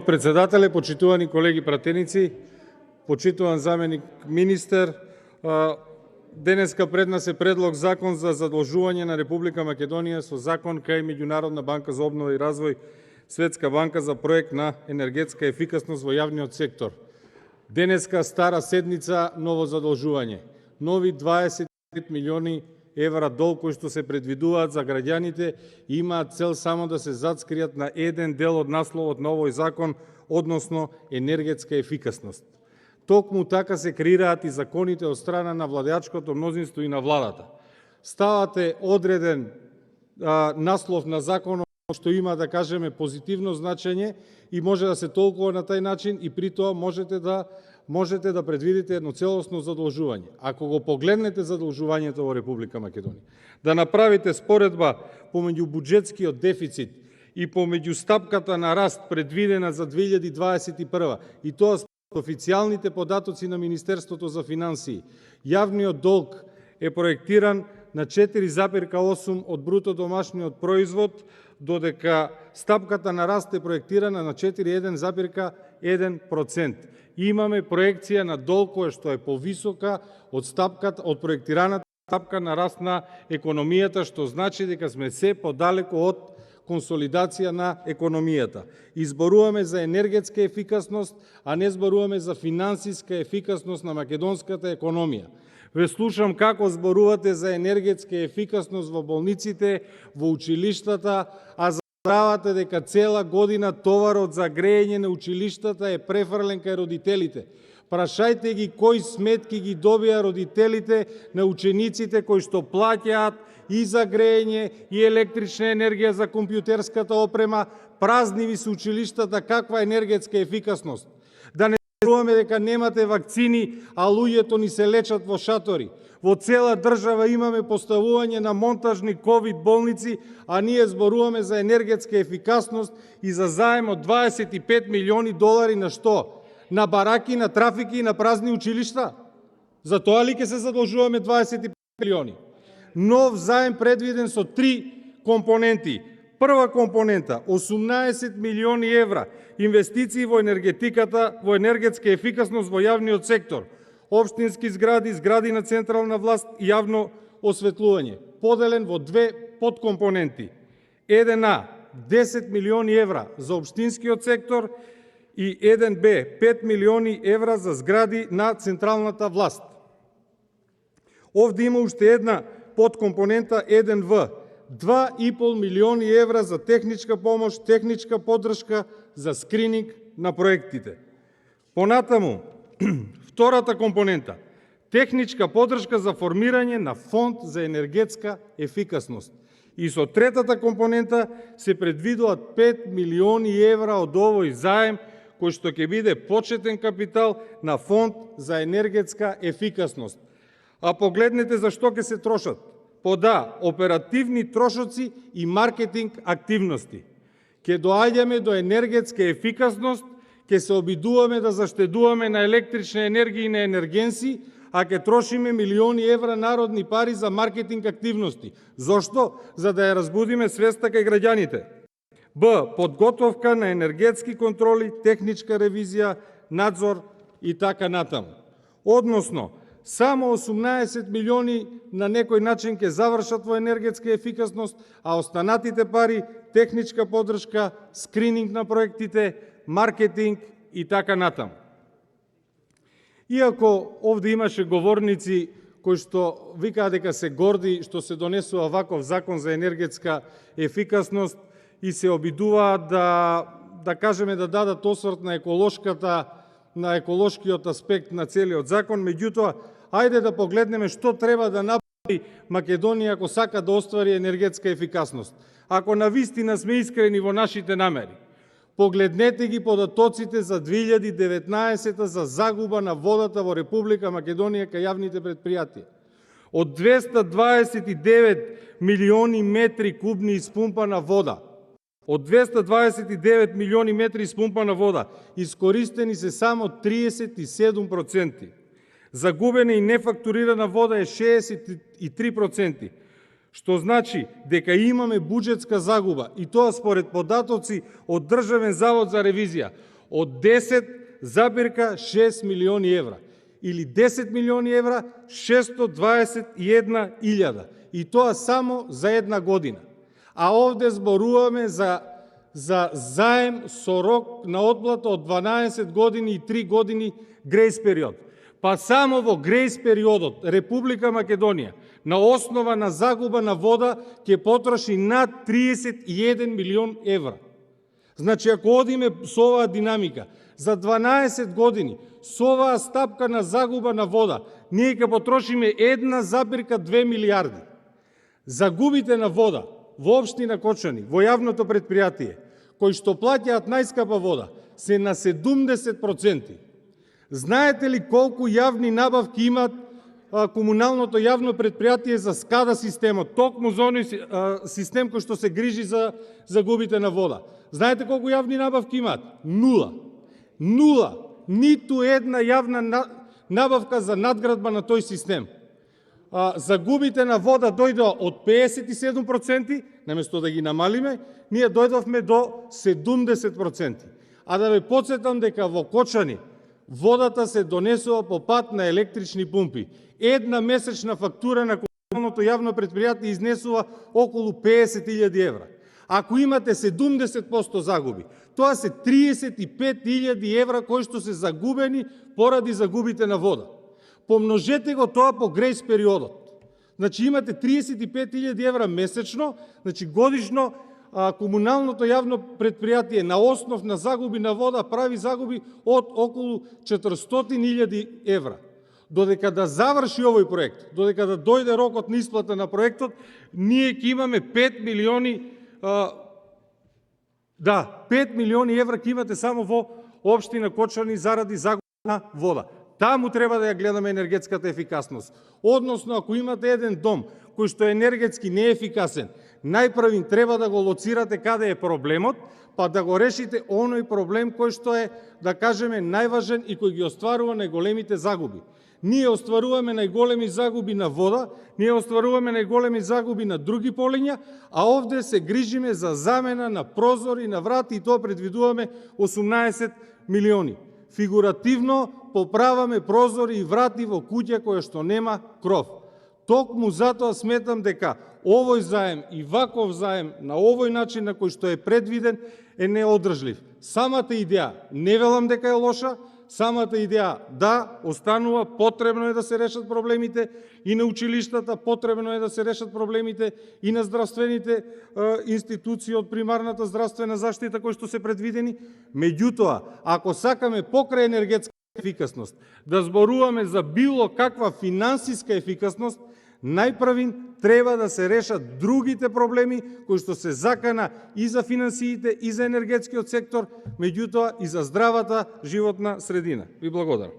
председателе, почитувани колеги пратеници, почитуван заменик министер, денеска пред нас е предлог закон за задолжување на Република Македонија со закон кај Меѓународна банка за обнова и развој, Светска банка за проект на енергетска ефикасност во јавниот сектор. Денеска стара седница ново задолжување. Нови 25 милиони евра долг кои што се предвидуваат за граѓаните и имаат цел само да се зацкријат на еден дел од насловот на овој закон, односно енергетска ефикасност. Токму така се креираат и законите од страна на владеачкото мнозинство и на владата. Ставате одреден наслов на законот што има, да кажеме, позитивно значење и може да се толкува на тај начин и при тоа можете да предвидите едно целосно задолжување. Ако го погледнете задолжувањето во Република Македонија, да направите споредба помеѓу буџетскиот дефицит и помеѓу стапката на раст предвидена за 2021 и тоа официјалните податоци на Министерството за финансии, јавниот долг е проектиран на 4,8 од бруто домашниот производ, додека стапката на раст е проектирана на 4,1%. Имаме проекција на долг која што е повисока од проектираната стапка на раст на економијата, што значи дека сме се подалеку од консолидација на економијата. Изборуваме за енергетска ефикасност, а не зборуваме за финансиска ефикасност на македонската економија. Ве слушам како зборувате за енергетска ефикасност во болниците, во училиштата, а заборавате дека цела година товарот за грејење на училиштата е префрлен кај родителите. Прашајте ги кои сметки ги добија родителите на учениците кои што плаќаат и за грејење и електрична енергија за компјутерската опрема. Празни ви се училиштата, каква енергетска ефикасност? Да не зборуваме дека немате вакцини, а луѓето ни се лечат во шатори. Во цела држава имаме поставување на монтажни ковид болници, а ние зборуваме за енергетска ефикасност и за заем од 25 милиони долари на што? На бараки, на трафики и на празни училишта? За тоа ли ќе се задолжуваме 25 милиони? Нов заем предвиден со 3 компоненти. Прва компонента 18 милиони евра инвестиции во енергетиката, во енергетска ефикасност во јавниот сектор, општински згради, згради на централна власт и јавно осветлување, поделен во 2 подкомпоненти. 1А 10 милиони евра за општинскиот сектор и 1Б 5 милиони евра за згради на централната власт. Овде има уште една подкомпонента 1В 2,5 милиони евра за техничка помош, техничка поддршка за скрининг на проектите. Понатаму, втората компонента техничка поддршка за формирање на фонд за енергетска ефикасност. И со третата компонента се предвидуваат 5 милиони евра од овој заем кој што ќе биде почетен капитал на фонд за енергетска ефикасност. А погледнете за што ќе се трошат. Оперативни трошоци и маркетинг активности. Ке доаѓаме до енергетска ефикасност, ке се обидуваме да заштедуваме на електрична енергија и на енергенси, а ке трошиме милиони евра народни пари за маркетинг активности. Зошто? За да ја разбудиме свеста кај граѓаните. Подготовка на енергетски контроли, техничка ревизија, надзор и така натаму. Односно, само 18 милиони на некој начин ќе завршат во енергетска ефикасност, а останатите пари техничка поддршка, скрининг на проектите, маркетинг и така натаму. Иако овде имаше говорници кои што викаа дека се горди што се донесува ваков закон за енергетска ефикасност и се обидуваат да кажеме да дадат осврт на еколошкиот аспект на целиот закон, меѓутоа ајде да погледнеме што треба да направи Македонија ако сака да оствари енергетска ефикасност. Ако навистина сме искрени во нашите намери, погледнете ги податоците за 2019 за загуба на водата во Република Македонија кај јавните предпријатија. Од 229 милиони метри кубни испумпана вода, искористени се само 37%. Загубена и нефактурирана вода е 63%, што значи дека имаме буџетска загуба, и тоа според податоци од Државен завод за ревизија, од 10,6 милиони евра. Или 10 милиони евра 621.000. И тоа само за една година. А овде зборуваме за заем со рок на отплата од 12 години и 3 години грејс период. Па само во грејс периодот Република Македонија на основа на загуба на вода ќе потроши над 31 милион евра. Значи, ако одиме со оваа динамика, за 12 години со оваа стапка на загуба на вода, ние ќе потрошиме 1,2 милиарди. Загубите на вода во општина Кочани, во јавното предпријатие, кои што плаќаат најскапа вода, се на 70%. Знаете ли колку јавни набавки имаат комуналното јавно предпријатие за СКАДА системот, токму за оној систем кој што се грижи за загубите на вода? Знаете колку јавни набавки имаат? Нула. Нула. Ниту една јавна набавка за надградба на тој систем. Загубите на вода дојдоа од 57%, наместо да ги намалиме, ние дојдовме до 70%. А да ве потсетам дека во Кочани водата се донесува по пат на електрични пумпи. Една месечна фактура на комуналното јавно предпријатие изнесува околу 50.000 евра. Ако имате 70% загуби, тоа се 35.000 евра кои што се загубени поради загубите на вода. Помножете го тоа по грејс периодот. Значи имате 35.000 евра месечно, значи годишно комуналното јавно предпријатие на основ на загуби на вода прави загуби од околу 400.000 евра. Додека да заврши овој проект, додека да дојде рокот на исплата на проектот, ние ќе имаме 5 милиони 5 милиони евра ќе имате само во општина Кочани заради загуба на вода. Таму треба да ја гледаме енергетската ефикасност. Односно, ако имате еден дом кој што е енергетски неефикасен, најпрвин треба да го лоцирате каде е проблемот, па да го решите оној проблем кој што е, да кажеме, најважен и кој ги остварува најголемите загуби. Ние остваруваме најголеми загуби на вода, ние остваруваме најголеми загуби на други полиња, а овде се грижиме за замена на прозори, на врати и тоа предвидуваме 18 милиони. Фигуративно поправаме прозори и врати во куќа која што нема кров. Токму затоа сметам дека овој заем и ваков заем на овој начин на кој што е предвиден е неодржлив. Самата идеја, не велам дека е лоша, самата идеја да останува, потребно е да се решат проблемите и на училиштата, потребно е да се решат проблемите и на здравствените институции од примарната здравствена заштита кои што се предвидени. Меѓутоа, ако сакаме покрај енергетска ефикасност да зборуваме за било каква финансиска ефикасност, најпрвин треба да се решат другите проблеми кои што се закана и за финансиите, и за енергетскиот сектор, меѓутоа и за здравата животна средина. Ви благодарам.